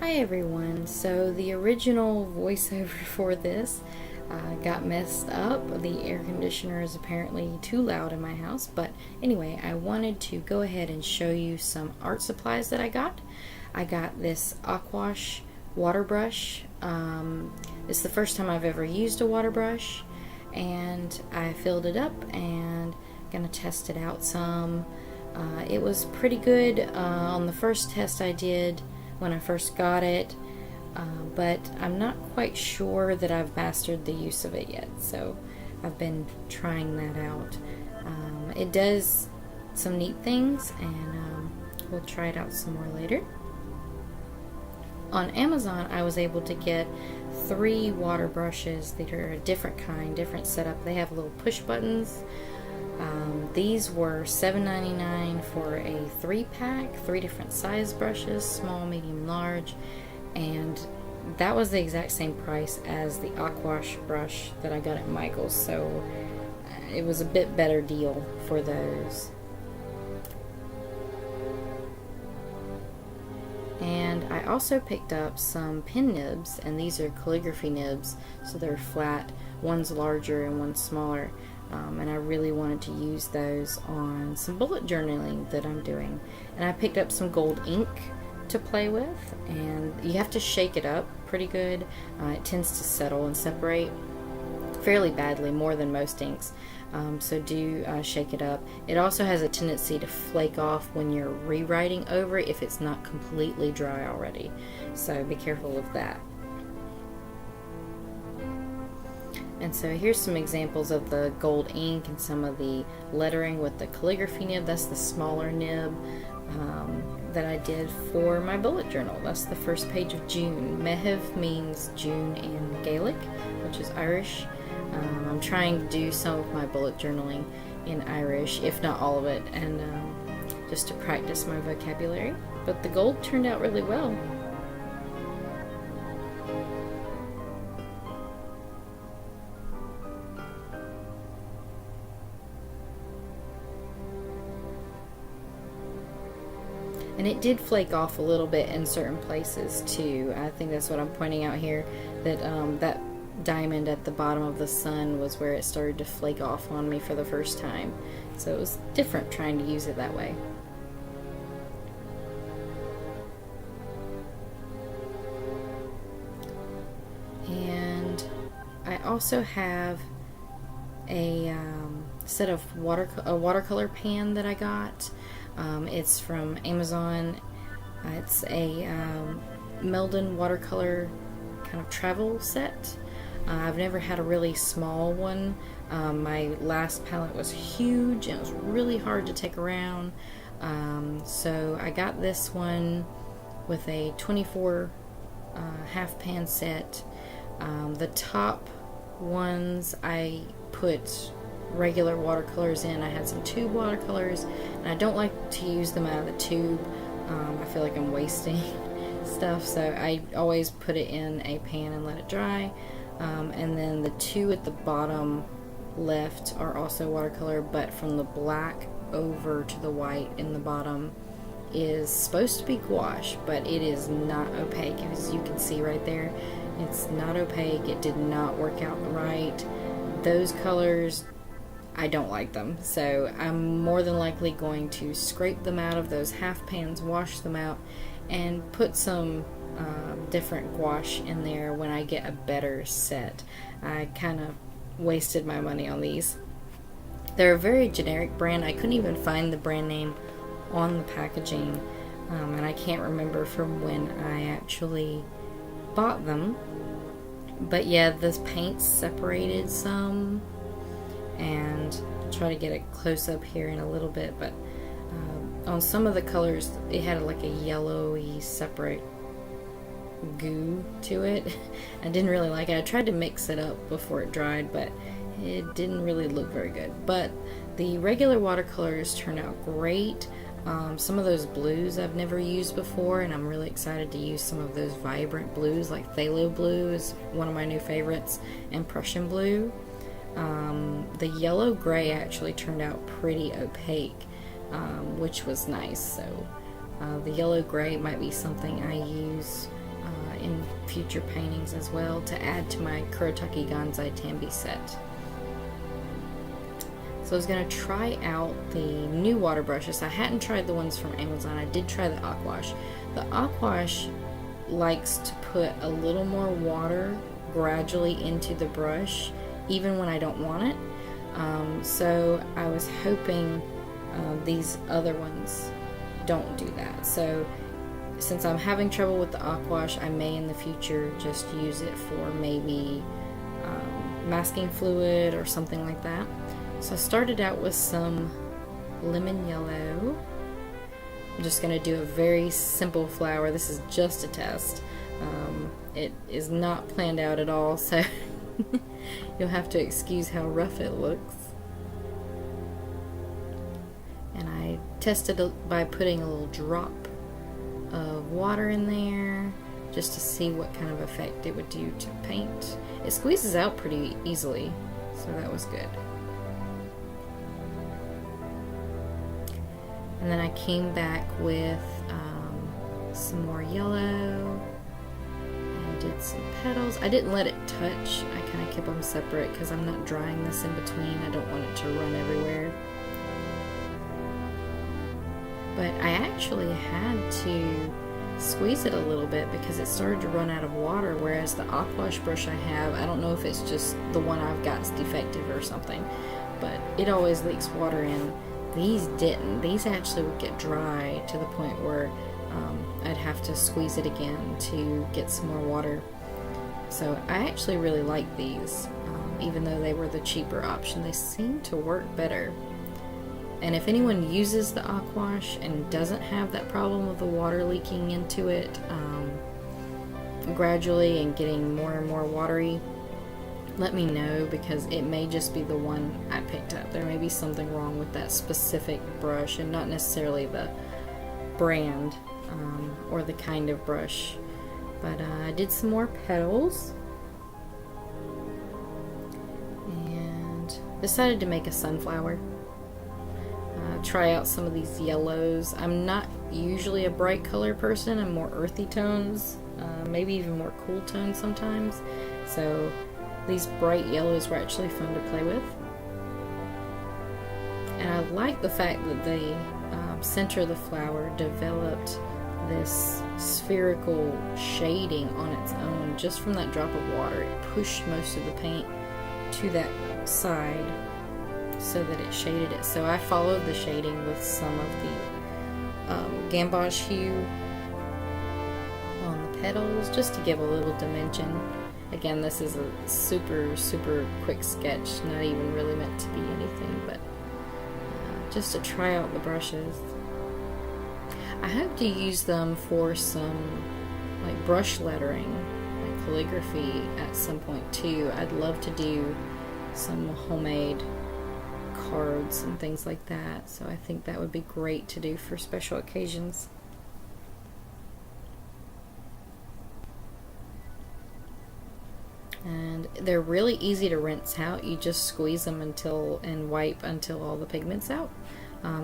Hi everyone. So the original voiceover for this got messed up. The air conditioner is apparently too loud in my house, but anyway, I wanted to go ahead and show you some art supplies that I got. I got this Aquash water brush. It's the first time I've ever used a water brush, and I filled it up and gonna test it out some. It was pretty good on the first test I did when I first got it, but I'm not quite sure that I've mastered the use of it yet, so I've been trying that out. It does some neat things, and we'll try it out some more later. On Amazon, I was able to get 3 water brushes that are a different kind, different setup. They have little push buttons. These were $7.99 for a 3-pack, 3 different size brushes, small, medium, large, and that was the exact same price as the Aquash brush that I got at Michael's, so it was a bit better deal for those. And I also picked up some pen nibs, and these are calligraphy nibs, so they're flat. One's larger and one's smaller. And I really wanted to use those on some bullet journaling that I'm doing. And I picked up some gold ink to play with, and you have to shake it up pretty good. It tends to settle and separate fairly badly, more than most inks. So do shake it up. It also has a tendency to flake off when you're rewriting over it if it's not completely dry already. So be careful of that. And so here's some examples of the gold ink and some of the lettering with the calligraphy nib. That's the smaller nib that I did for my bullet journal. That's the first page of June. Mehev means June in Gaelic, which is Irish. I'm trying to do some of my bullet journaling in Irish, if not all of it, and just to practice my vocabulary. But the gold turned out really well. And it did flake off a little bit in certain places too. I think that's what I'm pointing out here, that that diamond at the bottom of the sun was where it started to flake off on me for the first time. So it was different trying to use it that way. And I also have a set of watercolor pan that I got. It's from Amazon. It's a Meeden watercolor kind of travel set. I've never had a really small one. My last palette was huge and it was really hard to take around. So I got this one with a 24 Halfpans set. The top ones I put regular watercolors in. I had some tube watercolors, and I don't like to use them out of the tube. I feel like I'm wasting stuff, so I always put it in a pan and let it dry. And then the 2 at the bottom left are also watercolor, but from the black over to the white in the bottom is supposed to be gouache, but it is not opaque. As you can see right there, it's not opaque. It did not work out right. Those colors, I don't like them, so I'm more than likely going to scrape them out of those Halfpans, wash them out, and put some different gouache in there when I get a better set. I kind of wasted my money on these. They're a very generic brand. I couldn't even find the brand name on the packaging, and I can't remember from when I actually bought them. But yeah, this paint separated some, and I'll try to get a close-up here in a little bit, but on some of the colors it had like a yellowy separate goo to it. I didn't really like it. I tried to mix it up before it dried, but it didn't really look very good. But the regular watercolors turned out great. Some of those blues I've never used before, and I'm really excited to use some of those vibrant blues, like phthalo blue is one of my new favorites, and Prussian blue. The yellow gray actually turned out pretty opaque, which was nice. So the yellow gray might be something I use in future paintings as well to add to my Kuretake Gansai Tambi set. So I was going to try out the new water brushes. I hadn't tried the ones from Amazon. I did try the Aquash. The Aquash likes to put a little more water gradually into the brush even when I don't want it. So I was hoping these other ones don't do that. So since I'm having trouble with the Aquash, I may in the future just use it for maybe masking fluid or something like that. So I started out with some lemon yellow. I'm just going to do a very simple flower. This is just a test. It is not planned out at all, so you'll have to excuse how rough it looks. And I tested it by putting a little drop of water in there just to see what kind of effect it would do to paint. It squeezes out pretty easily, so that was good. And then I came back with some more yellow and did some petals. I didn't let it touch. I kind of kept them separate because I'm not drying this in between. I don't want it to run everywhere. But I actually had to squeeze it a little bit because it started to run out of water, whereas the Aquash brush I have, I don't know if it's just the one I've got is defective or something, but it always leaks water in. These didn't. These actually would get dry to the point where I'd have to squeeze it again to get some more water. So I actually really like these, even though they were the cheaper option. They seem to work better. And if anyone uses the Aquash and doesn't have that problem of the water leaking into it gradually and getting more and more watery, let me know, because it may just be the one I picked up. There may be something wrong with that specific brush and not necessarily the brand or the kind of brush. But I did some more petals and decided to make a sunflower. Try out some of these yellows. I'm not usually a bright color person. I'm more earthy tones, maybe even more cool tones sometimes. So these bright yellows were actually fun to play with. And I like the fact that the center of the flower developed this spherical shading on its own just from that drop of water. It pushed most of the paint to that side so that it shaded it. So I followed the shading with some of the gamboge hue on the petals just to give a little dimension. Again, this is a super quick sketch, not even really meant to be anything, but just to try out the brushes. I hope to use them for some like brush lettering, like calligraphy at some point too. I'd love to do some homemade cards and things like that, so I think that would be great to do for special occasions. And they're really easy to rinse out. You just squeeze them and wipe until all the pigment's out.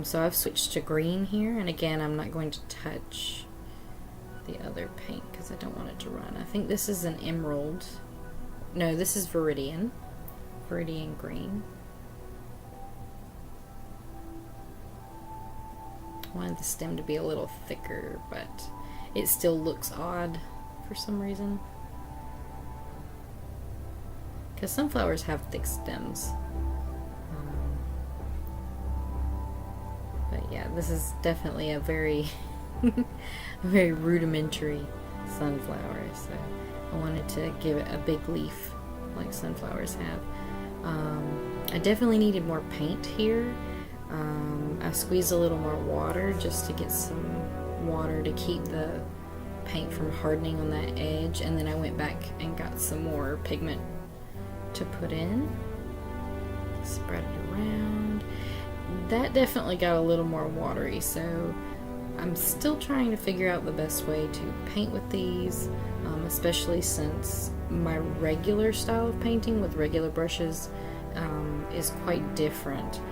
So I've switched to green here, and again I'm not going to touch the other paint because I don't want it to run. I think this is an emerald. No, this is Viridian green. I wanted the stem to be a little thicker, but it still looks odd for some reason. Because sunflowers have thick stems. But yeah, this is definitely a very, a very rudimentary sunflower. So I wanted to give it a big leaf like sunflowers have. I definitely needed more paint here. I squeezed a little more water just to get some water to keep the paint from hardening on that edge, and then I went back and got some more pigment to put in. Spread it around. That definitely got a little more watery, so I'm still trying to figure out the best way to paint with these, especially since my regular style of painting with regular brushes is quite different.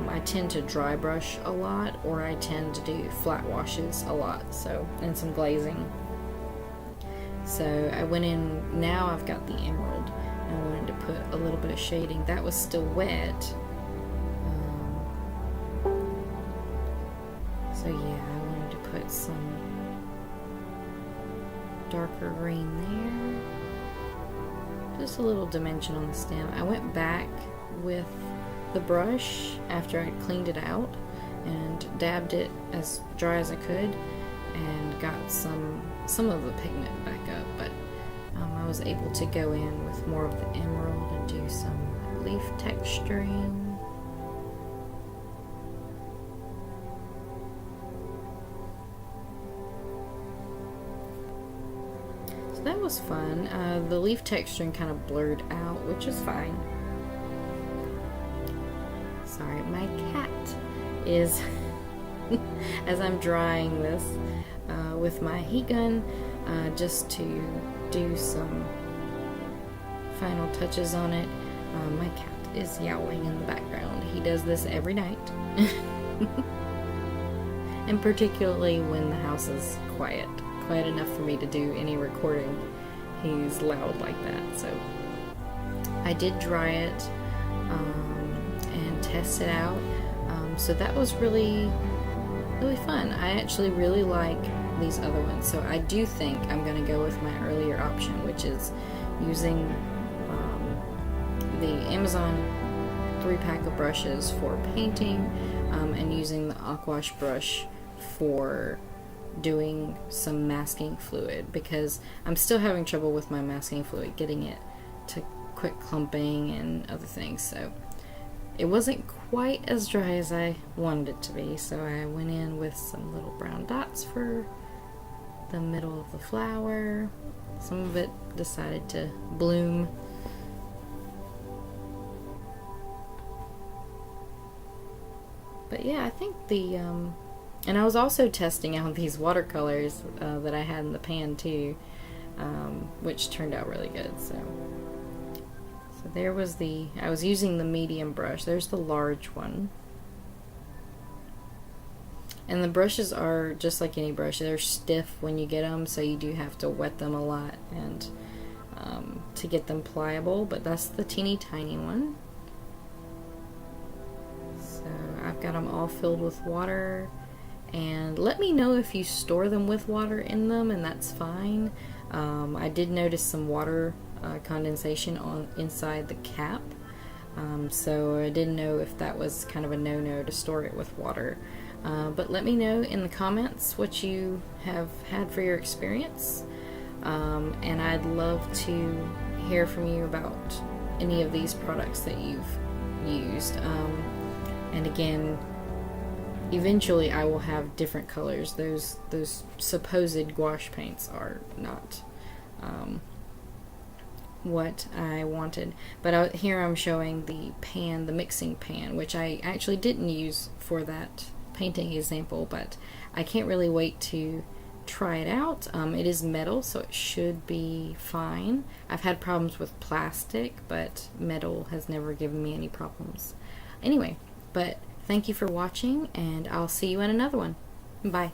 I tend to dry brush a lot, or I tend to do flat washes a lot, so, and some glazing. So I went in, now I've got the emerald, and I wanted to put a little bit of shading. That was still wet. So yeah, I wanted to put some darker green there. Just a little dimension on the stem. I went back with the brush after I cleaned it out and dabbed it as dry as I could and got some of the pigment back up, but I was able to go in with more of the emerald and do some leaf texturing. So that was fun. The leaf texturing kind of blurred out, which is fine. Sorry, my cat is, as I'm drying this with my heat gun, just to do some final touches on it. My cat is yowling in the background. He does this every night. And particularly when the house is quiet enough for me to do any recording, he's loud like that. So I did dry it and test it out. So that was really fun. I actually really like these other ones, so I do think I'm going to go with my earlier option, which is using the Amazon 3-pack of brushes for painting, and using the Aquash brush for doing some masking fluid, because I'm still having trouble with my masking fluid, getting it to quit clumping and other things. So it wasn't quite as dry as I wanted it to be, so I went in with some little brown dots for the middle of the flower. Some of it decided to bloom. But yeah, I think the and I was also testing out these watercolors that I had in the pan too, which turned out really good. So there was I was using the medium brush. There's the large one. And the brushes are just like any brush. They're stiff when you get them, so you do have to wet them a lot and to get them pliable, but that's the teeny tiny one. So I've got them all filled with water, and let me know if you store them with water in them, and that's fine. I did notice some water condensation on inside the cap, so I didn't know if that was kind of a no-no to store it with water. But let me know in the comments what you have had for your experience, and I'd love to hear from you about any of these products that you've used. And again, eventually I will have different colors. Those supposed gouache paints are not what I wanted, but here I'm showing the pan, the mixing pan, which I actually didn't use for that painting example, but I can't really wait to try it out. It is metal, so it should be fine. I've had problems with plastic, but metal has never given me any problems. Anyway, but thank you for watching, and I'll see you in another one. Bye.